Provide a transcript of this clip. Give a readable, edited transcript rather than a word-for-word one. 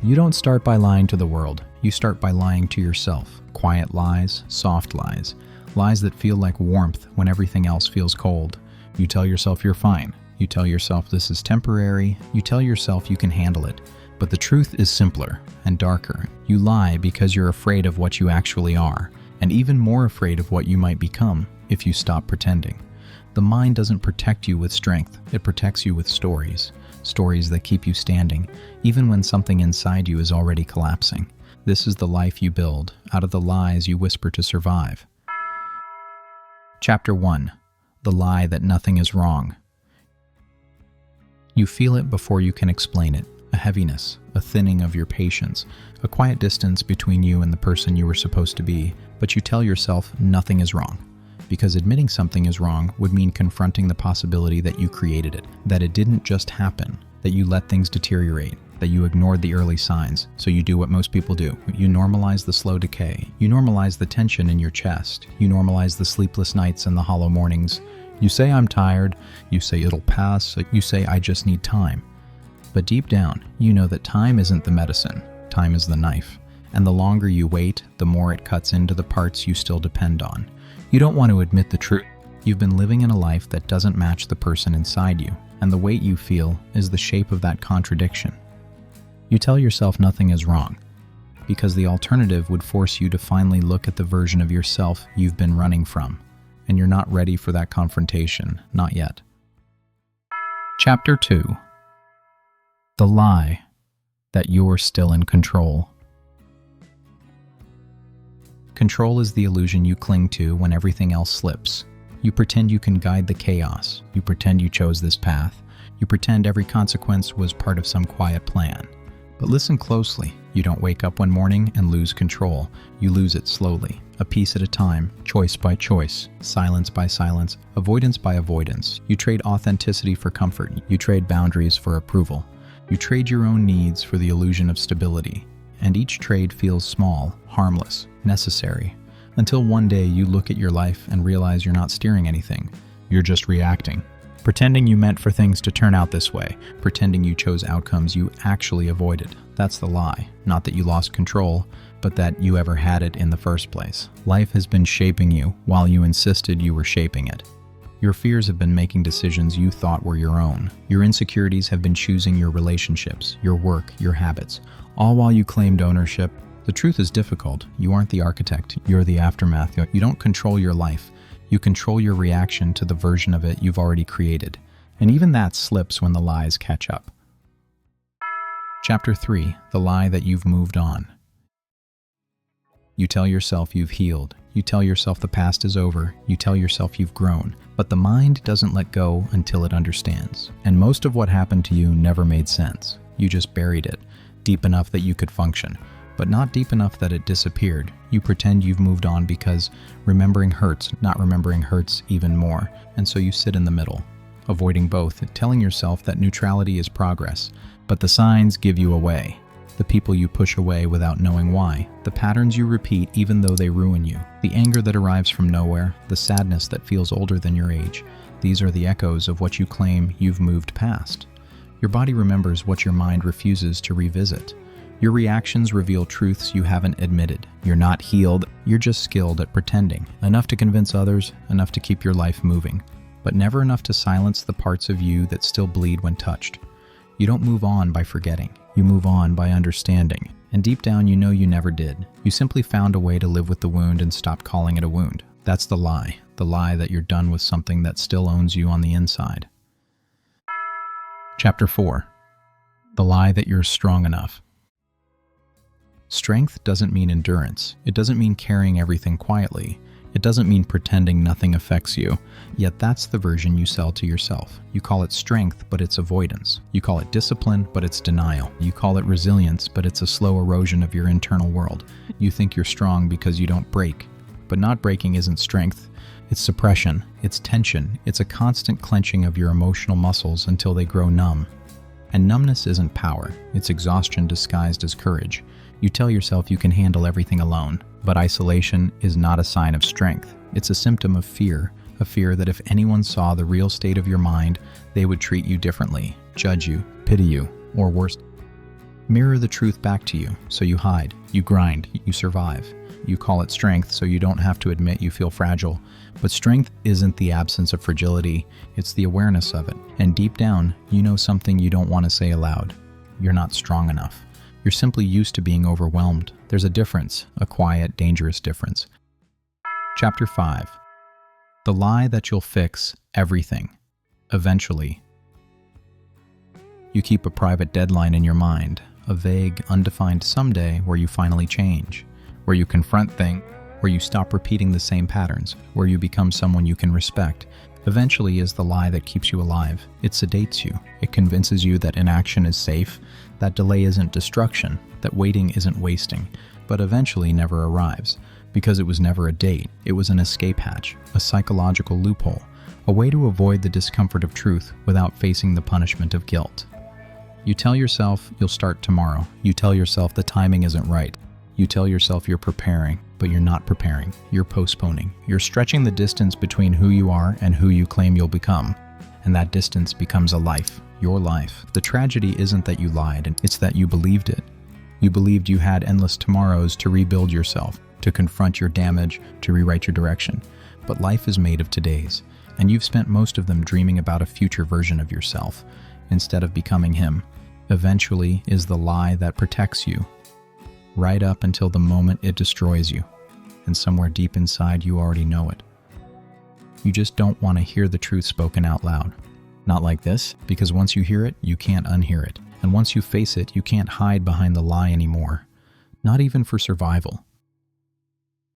You don't start by lying to the world. You start by lying to yourself. Quiet lies, soft lies, lies that feel like warmth when everything else feels cold. You tell yourself you're fine. You tell yourself this is temporary. You tell yourself you can handle it. But the truth is simpler and darker. You lie because you're afraid of what you actually are, and even more afraid of what you might become if you stop pretending. The mind doesn't protect you with strength. It protects you with stories. Stories that keep you standing, even when something inside you is already collapsing. This is the life you build out of the lies you whisper to survive. Chapter 1. The lie that nothing is wrong. You feel it before you can explain it. A heaviness, a thinning of your patience, a quiet distance between you and the person you were supposed to be, but you tell yourself nothing is wrong. Because admitting something is wrong would mean confronting the possibility that you created it, that it didn't just happen, that you let things deteriorate, that you ignored the early signs, so you do what most people do. You normalize the slow decay. You normalize the tension in your chest. You normalize the sleepless nights and the hollow mornings. You say, I'm tired. You say, it'll pass. You say, I just need time. But deep down, you know that time isn't the medicine. Time is the knife. And the longer you wait, the more it cuts into the parts you still depend on. You don't want to admit the truth. You've been living in a life that doesn't match the person inside you, and the weight you feel is the shape of that contradiction. You tell yourself nothing is wrong, because the alternative would force you to finally look at the version of yourself you've been running from, and you're not ready for that confrontation, not yet. Chapter 2. The lie that you're still in control. Control is the illusion you cling to when everything else slips. You pretend you can guide the chaos. You pretend you chose this path. You pretend every consequence was part of some quiet plan. But listen closely. You don't wake up one morning and lose control. You lose it slowly, a piece at a time, choice by choice, silence by silence, avoidance by avoidance. You trade authenticity for comfort. You trade boundaries for approval. You trade your own needs for the illusion of stability. And each trade feels small, harmless, necessary, until one day you look at your life and realize you're not steering anything. You're just reacting. Pretending you meant for things to turn out this way, pretending you chose outcomes you actually avoided. That's the lie. Not that you lost control, but that you ever had it in the first place. Life has been shaping you while you insisted you were shaping it. Your fears have been making decisions you thought were your own. Your insecurities have been choosing your relationships, your work, your habits, all while you claimed ownership. The truth is difficult. You aren't the architect. You're the aftermath. You don't control your life. You control your reaction to the version of it you've already created. And even that slips when the lies catch up. Chapter 3. The lie that you've moved on. You tell yourself you've healed. You tell yourself the past is over. You tell yourself you've grown. But the mind doesn't let go until it understands. And most of what happened to you never made sense. You just buried it, deep enough that you could function, but not deep enough that it disappeared. You pretend you've moved on because remembering hurts, not remembering hurts even more. And so you sit in the middle, avoiding both, telling yourself that neutrality is progress. But the signs give you away. The people you push away without knowing why, the patterns you repeat even though they ruin you, the anger that arrives from nowhere, the sadness that feels older than your age. These are the echoes of what you claim you've moved past. Your body remembers what your mind refuses to revisit. Your reactions reveal truths you haven't admitted. You're not healed, you're just skilled at pretending. Enough to convince others, enough to keep your life moving, but never enough to silence the parts of you that still bleed when touched. You don't move on by forgetting. You move on by understanding. And deep down you know you never did. You simply found a way to live with the wound and stop calling it a wound. That's the lie that you're done with something that still owns you on the inside. Chapter 4. The lie that you're strong enough. Strength doesn't mean endurance. It doesn't mean carrying everything quietly. It doesn't mean pretending nothing affects you. Yet that's the version you sell to yourself. You call it strength, but it's avoidance. You call it discipline, but it's denial. You call it resilience, but it's a slow erosion of your internal world. You think you're strong because you don't break. But not breaking isn't strength. It's suppression. It's tension. It's a constant clenching of your emotional muscles until they grow numb. And numbness isn't power. It's exhaustion disguised as courage. You tell yourself you can handle everything alone, but isolation is not a sign of strength. It's a symptom of fear, a fear that if anyone saw the real state of your mind, they would treat you differently, judge you, pity you, or worse. Mirror the truth back to you, so you hide, you grind, you survive. You call it strength, so you don't have to admit you feel fragile. But strength isn't the absence of fragility, it's the awareness of it. And deep down, you know something you don't want to say aloud. You're not strong enough. You're simply used to being overwhelmed. There's a difference, a quiet, dangerous difference. Chapter 5. The lie that you'll fix everything. Eventually. You keep a private deadline in your mind, a vague, undefined someday where you finally change, where you confront things, where you stop repeating the same patterns, where you become someone you can respect. Eventually is the lie that keeps you alive. It sedates you. It convinces you that inaction is safe, that delay isn't destruction, that waiting isn't wasting, but eventually never arrives, because it was never a date. It was an escape hatch, a psychological loophole, a way to avoid the discomfort of truth without facing the punishment of guilt. You tell yourself you'll start tomorrow. You tell yourself the timing isn't right. You tell yourself you're preparing, but you're not preparing. You're postponing. You're stretching the distance between who you are and who you claim you'll become. And that distance becomes a life, your life. The tragedy isn't that you lied, it's that you believed it. You believed you had endless tomorrows to rebuild yourself, to confront your damage, to rewrite your direction. But life is made of todays, and you've spent most of them dreaming about a future version of yourself, instead of becoming him. Eventually is the lie that protects you, right up until the moment it destroys you. And somewhere deep inside you already know it. You just don't want to hear the truth spoken out loud. Not like this, because once you hear it, you can't unhear it. And once you face it, you can't hide behind the lie anymore. Not even for survival.